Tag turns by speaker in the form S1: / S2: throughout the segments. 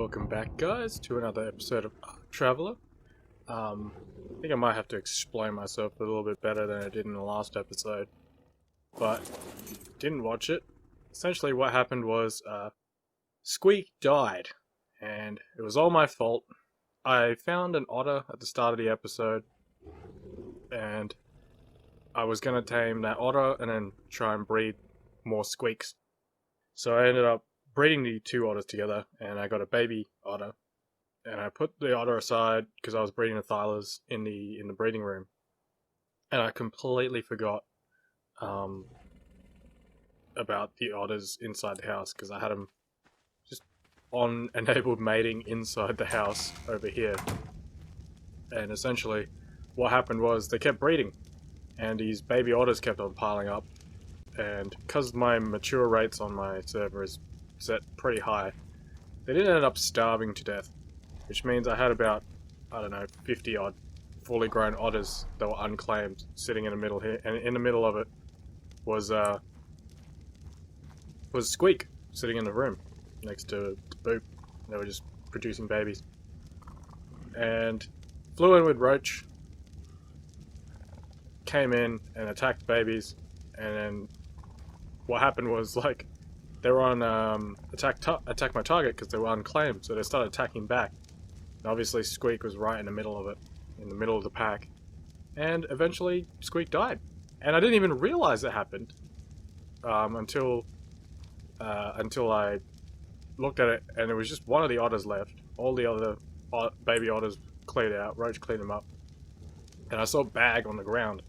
S1: Welcome back, guys, to another episode of ARK Traveler. I think I might have to explain myself a little bit better than I did in the last episode, but didn't watch it. Essentially what happened was Squeak died, and it was all my fault. I found an otter at the start of the episode, and I was going to tame that otter and then try and breed more Squeaks. So I ended up breeding the two otters together, and I got a baby otter. And I put the otter aside because I was breeding the thylas in the breeding room, and I completely forgot about the otters inside the house because I had them just on enabled mating inside the house over here. And essentially, what happened was they kept breeding, and these baby otters kept on piling up. And because my mature rates on my server is set pretty high, they didn't end up starving to death, which means I had about, I don't know, 50 odd fully grown otters that were unclaimed sitting in the middle here, and in the middle of it was Squeak sitting in the room next to Boop. They were just producing babies, and flew in with Roach, came in and attacked babies, and then what happened was, like, they were on attack my target because they were unclaimed, so they started attacking back. And obviously Squeak was right in the middle of it, in the middle of the pack, and eventually Squeak died. And I didn't even realize it happened until I looked at it, and there was just one of the otters left. All the other baby otters cleared out. Roach cleaned them up, and I saw Bag on the ground,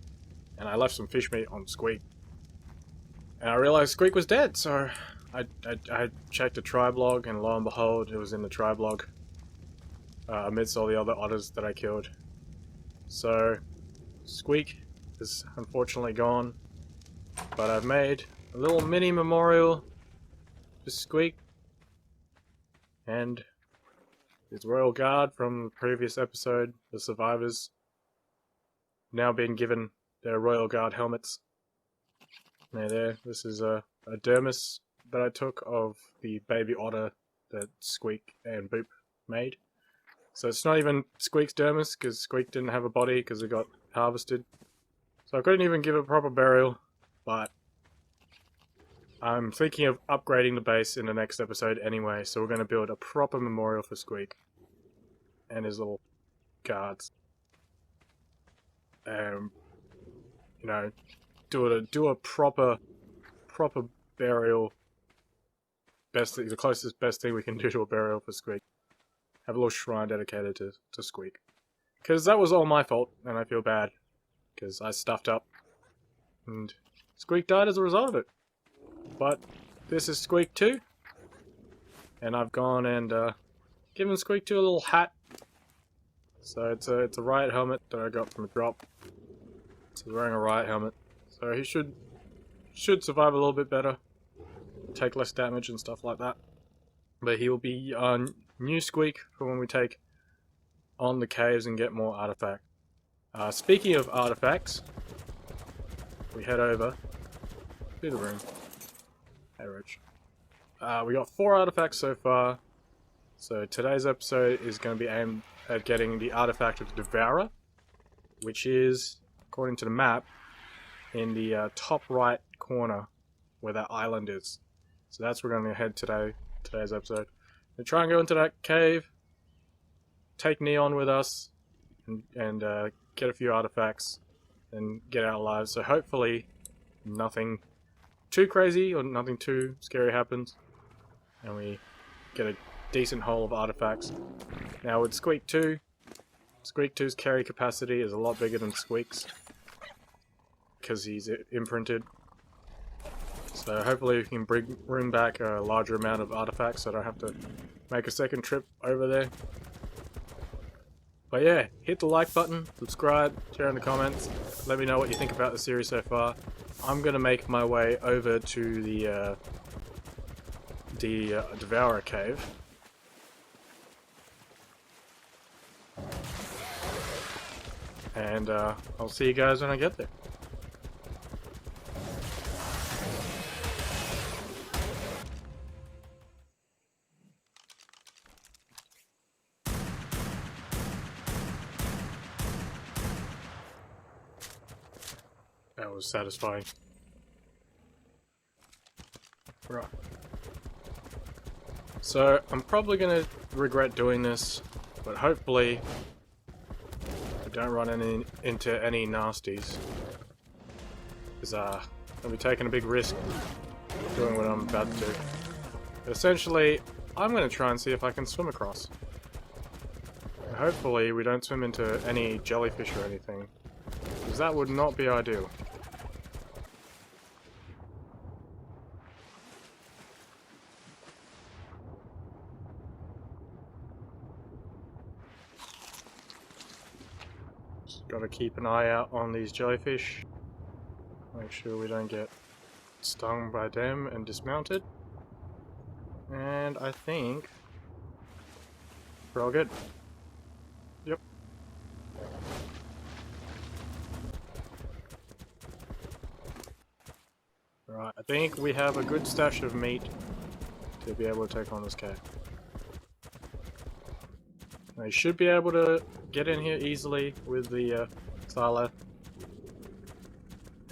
S1: and I left some fish meat on Squeak. And I realized Squeak was dead, so I checked the tribe log, and lo and behold, it was in the tribe log, amidst all the other otters that I killed. So, Squeak is unfortunately gone, but I've made a little mini memorial to Squeak, and his royal guard from the previous episode, the survivors, now being given their royal guard helmets. There, this is a dermis that I took of the baby otter that Squeak and Boop made. So it's not even Squeak's dermis, because Squeak didn't have a body because it got harvested. So I couldn't even give it a proper burial, but I'm thinking of upgrading the base in the next episode anyway, so we're going to build a proper memorial for Squeak and his little guards. You know, do a proper burial. The closest best thing we can do to a burial for Squeak. Have a little shrine dedicated to Squeak. Because that was all my fault, and I feel bad. Because I stuffed up. And Squeak died as a result of it. But this is Squeak 2. And I've gone and given Squeak 2 a little hat. So it's a riot helmet that I got from a drop. So he's wearing a riot helmet. So he should survive a little bit better. Take less damage and stuff like that. But he will be new Squeak for when we take on the caves and get more artifacts. Speaking of artifacts, we head over to the room. Hey, Roach. We got 4 artifacts so far. So today's episode is going to be aimed at getting the artifact of Devourer, which is, according to the map, in the top right corner where that island is. So that's where we're going to head today's episode. We'll try and go into that cave, take Neon with us, and get a few artifacts, and get out alive. So hopefully nothing too crazy or nothing too scary happens, and we get a decent haul of artifacts. Now with Squeak 2, Squeak 2's carry capacity is a lot bigger than Squeak's, because he's imprinted. So hopefully we can bring back a larger amount of artifacts so I don't have to make a second trip over there. But yeah, hit the like button, subscribe, share in the comments, let me know what you think about the series so far. I'm going to make my way over to the Devourer cave. And I'll see you guys when I get there. That was satisfying. Right. So, I'm probably gonna regret doing this, but hopefully I don't run into any nasties. Because I'll be taking a big risk doing what I'm about to do. But essentially, I'm gonna try and see if I can swim across. And hopefully we don't swim into any jellyfish or anything, because that would not be ideal. Gotta keep an eye out on these jellyfish. Make sure we don't get stung by them and dismounted. And I think we're all good. Yep. Right, I think we have a good stash of meat to be able to take on this cave. They should be able to get in here easily with the Thyla.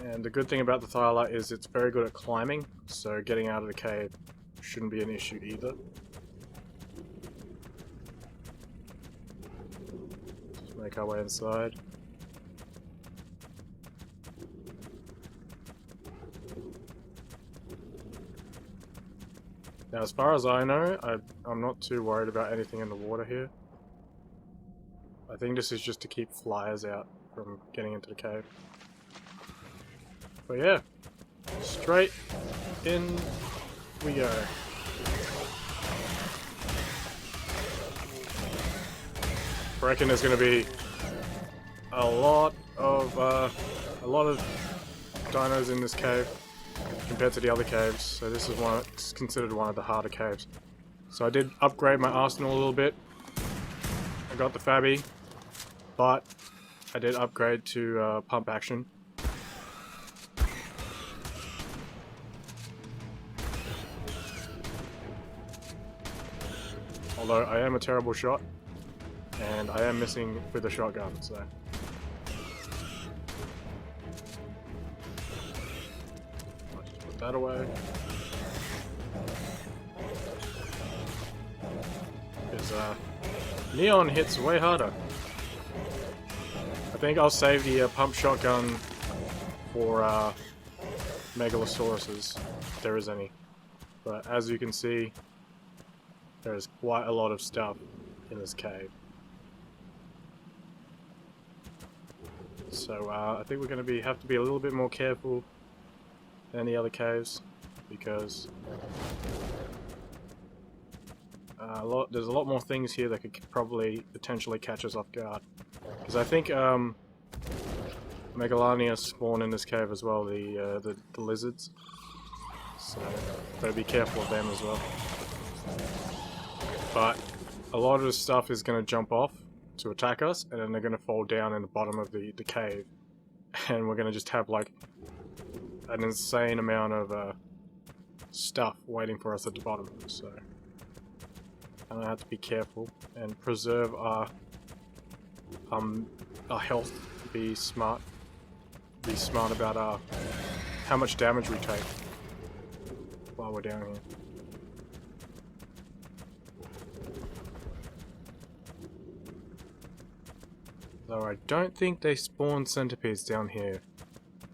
S1: And the good thing about the Thyla is it's very good at climbing, so getting out of the cave shouldn't be an issue either. Just make our way inside. Now, as far as I know, I'm not too worried about anything in the water here. I think this is just to keep flyers out from getting into the cave. But yeah, straight in we go. I reckon there's going to be a lot of dinos in this cave compared to the other caves. So this is it's considered one of the harder caves. So I did upgrade my arsenal a little bit. I got the Fabby, but I did upgrade to pump action. Although I am a terrible shot, and I am missing with a shotgun, so. I'll just put that away. Because Neon hits way harder. I think I'll save the pump shotgun for Megalosauruses, if there is any. But as you can see, there's quite a lot of stuff in this cave. So I think we're going to have to be a little bit more careful than the other caves, because there's a lot more things here that could probably potentially catch us off guard. Because I think Megalania spawn in this cave as well, the lizards. So gotta be careful of them as well. But a lot of the stuff is going to jump off to attack us, and then they're going to fall down in the bottom of the cave. And we're going to just have like an insane amount of stuff waiting for us at the bottom. So I'm going to have to be careful and preserve our health. Be smart about how much damage we take while we're down here. Though I don't think they spawn centipedes down here,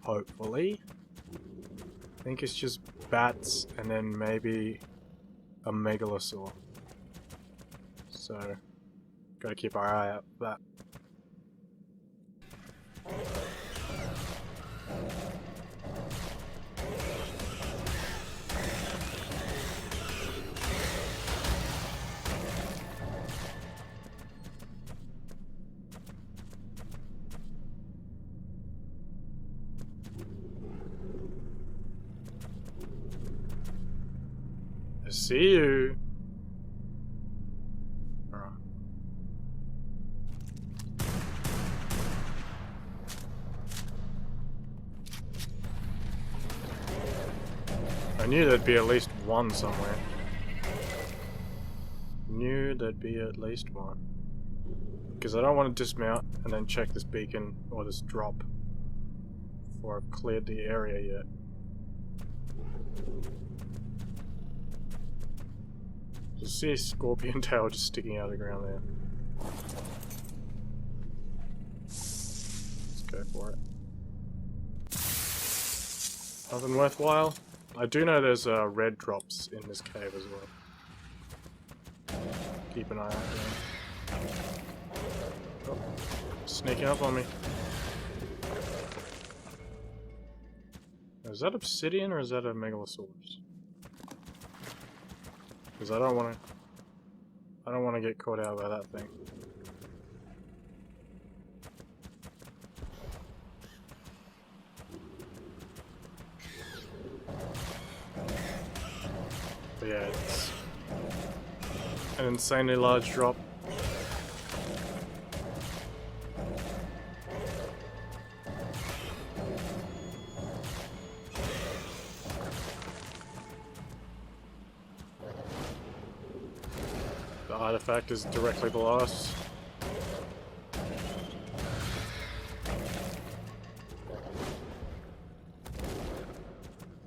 S1: hopefully. I think it's just bats and then maybe a megalosaur. So, gotta keep our eye out for that. I see you. Alright. I knew there'd be at least one somewhere. Knew there'd be at least one. Because I don't want to dismount and then check this beacon or this drop before I've cleared the area yet. You see a scorpion tail just sticking out of the ground there. Let's go for it. Nothing worthwhile. I do know there's red drops in this cave as well. Keep an eye out there. Oh, sneaking up on me. Is that obsidian or is that a megalosaurus? Because I don't want to get caught out by that thing. But yeah, it's an insanely large drop. The artifact is directly below us.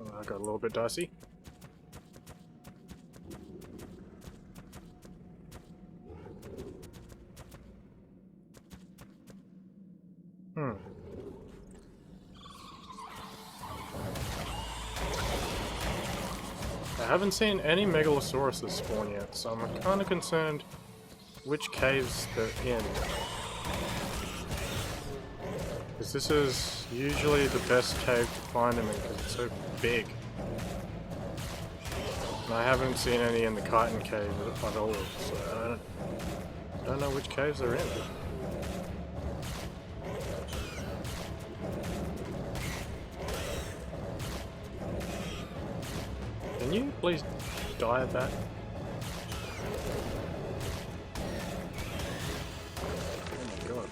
S1: Oh, I got a little bit dicey. I haven't seen any megalosauruses spawn yet, so I'm kind of concerned which caves they're in. Because this is usually the best cave to find them in because it's so big. And I haven't seen any in the Chitin cave at all, so I don't know which caves they're in. Can you please die at that? Oh my god.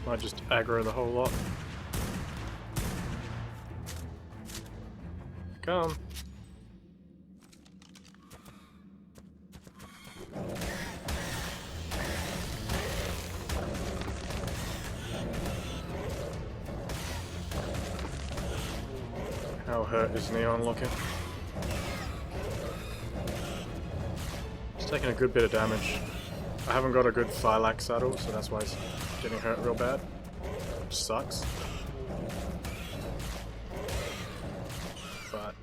S1: Might just aggro the whole lot. Come. How hurt is Neon looking? He's taking a good bit of damage. I haven't got a good Thylax saddle, so that's why he's getting hurt real bad. Which sucks. But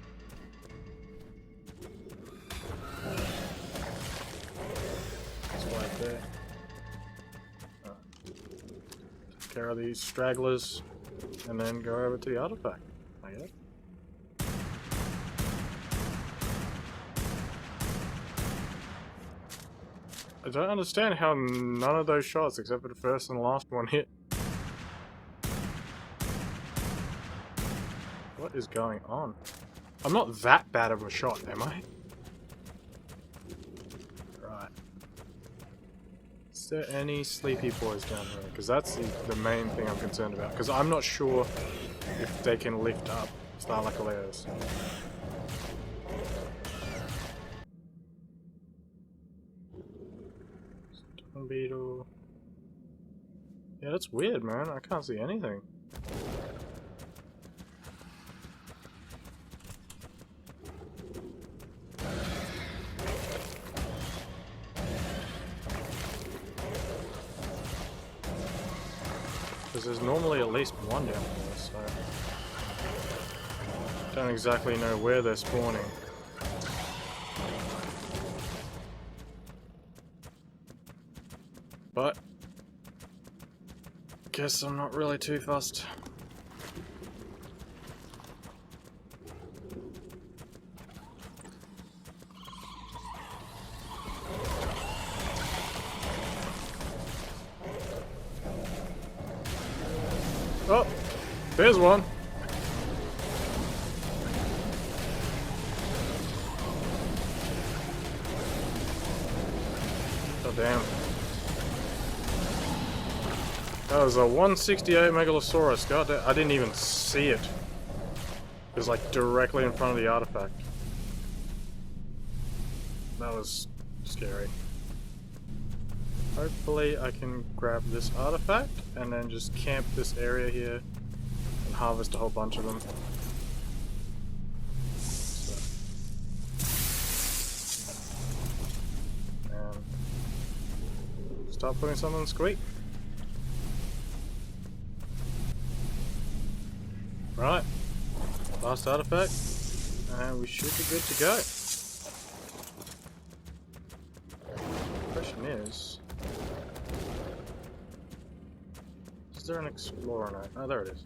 S1: it's right there. Take care of these stragglers and then go over to the artifact, I guess. I don't understand how none of those shots, except for the first and last one, hit. What is going on? I'm not that bad of a shot, am I? Right. Is there any sleepy boys down here? Because that's the main thing I'm concerned about. Because I'm not sure if they can lift up Starlacoleos. Beetle. Yeah, that's weird, man. I can't see anything. Because there's normally at least one down here, so don't exactly know where they're spawning. But guess I'm not really too fussed. Oh, there's one. Oh damn. That was a 168 Megalosaurus. God damn, I didn't even see it. It was like directly in front of the artifact. That was scary. hopefully I can grab this artifact and then just camp this area here and harvest a whole bunch of them. So. And start putting some on Squeak. Right, last artifact, and we should be good to go. Question is there an explorer note? Oh, there it is.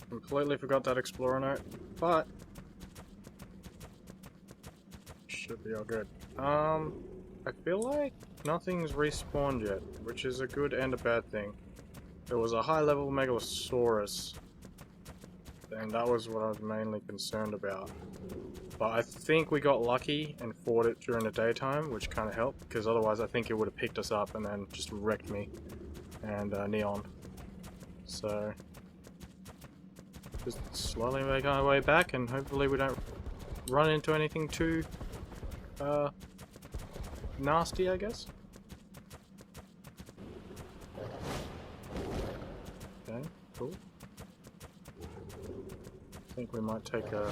S1: Completely forgot that explorer note, but should be all good. I feel like nothing's respawned yet, which is a good and a bad thing. There was a high level Megalosaurus, and that was what I was mainly concerned about. But I think we got lucky and fought it during the daytime, which kind of helped, because otherwise I think it would have picked us up and then just wrecked me and Neon. So, just slowly making our way back, and hopefully we don't run into anything too nasty, I guess. Okay, cool. I think we might take a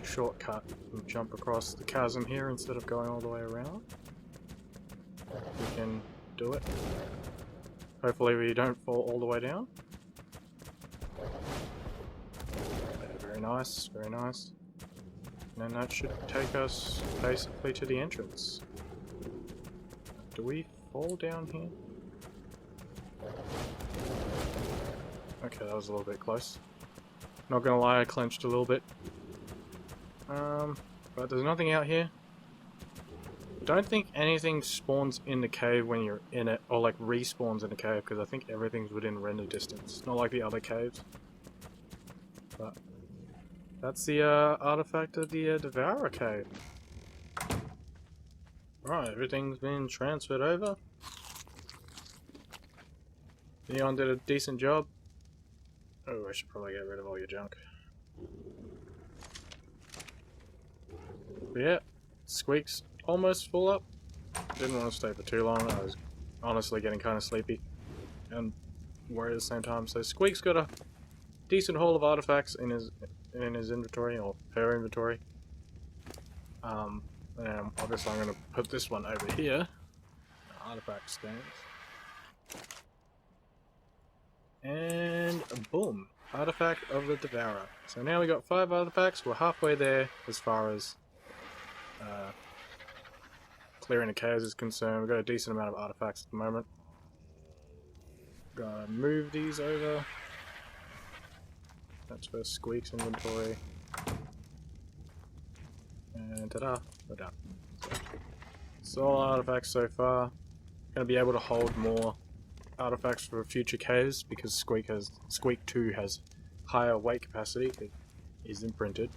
S1: shortcut and jump across the chasm here instead of going all the way around. We can do it. Hopefully we don't fall all the way down. Very nice, very nice. And then that should take us basically to the entrance. Do we fall down here? Okay, that was a little bit close. Not gonna lie, I clenched a little bit. But there's nothing out here. Don't think anything spawns in the cave when you're in it, or like respawns in the cave, because I think everything's within render distance. Not like the other caves. But that's the artifact of the Devourer cave. Right, everything's been transferred over. Neon did a decent job. Oh, I should probably get rid of all your junk. But yeah, Squeak's almost full up. Didn't want to stay for too long. I was honestly getting kind of sleepy and worried at the same time. So Squeak's got a decent haul of artifacts in his inventory, or her inventory. And obviously I'm going to put this one over here. Artifact stands. And boom, artifact of the Devourer. So now we got 5 artifacts. We're halfway there as far as clearing the caves is concerned. We've got a decent amount of artifacts at the moment. Gonna move these over. That's for Squeak's inventory. And ta-da, we're done. So all artifacts so far. Gonna be able to hold more artifacts for future caves because Squeak 2 has higher weight capacity. It is imprinted.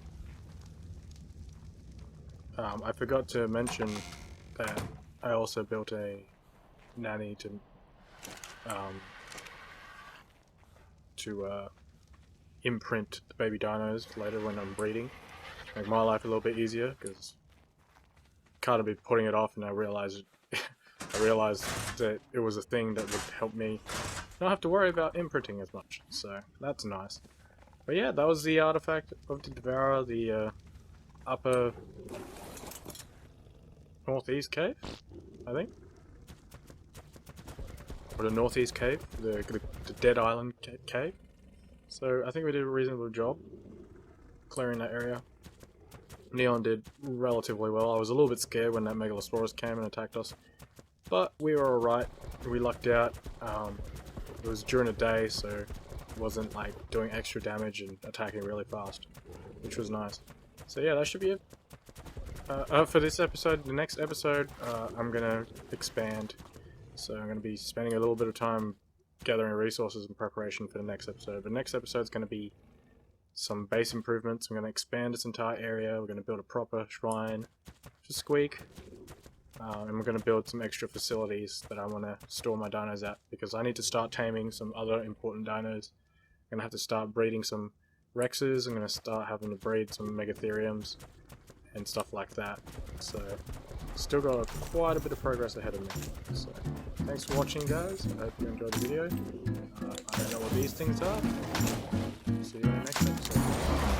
S1: I forgot to mention that I also built a nanny to imprint the baby dinos later when I'm breeding. Make my life a little bit easier because I can't be putting it off, and I realized that it was a thing that would help me not have to worry about imprinting as much. So that's nice. But yeah, that was the artifact of the Devourer, the upper northeast cave, I think. Or the northeast cave, the Dead Island cave. So I think we did a reasonable job clearing that area. Neon did relatively well. I was a little bit scared when that Megalosaurus came and attacked us, but we were alright. We lucked out. It was during the day, so it wasn't like doing extra damage and attacking really fast, which was nice. So yeah, that should be it. For this episode, the next episode, I'm gonna expand. So I'm gonna be spending a little bit of time gathering resources in preparation for the next episode. The next episode is gonna be some base improvements. I'm gonna expand this entire area. We're gonna build a proper shrine for Squeak. And we're gonna build some extra facilities that I wanna store my dinos at, because I need to start taming some other important dinos. I'm gonna have to start breeding some Rexes, I'm going to start having to breed some Megatheriums and stuff like that. So, still got quite a bit of progress ahead of me. So, thanks for watching, guys. I hope you enjoyed the video. I don't know what these things are. See you in the next episode.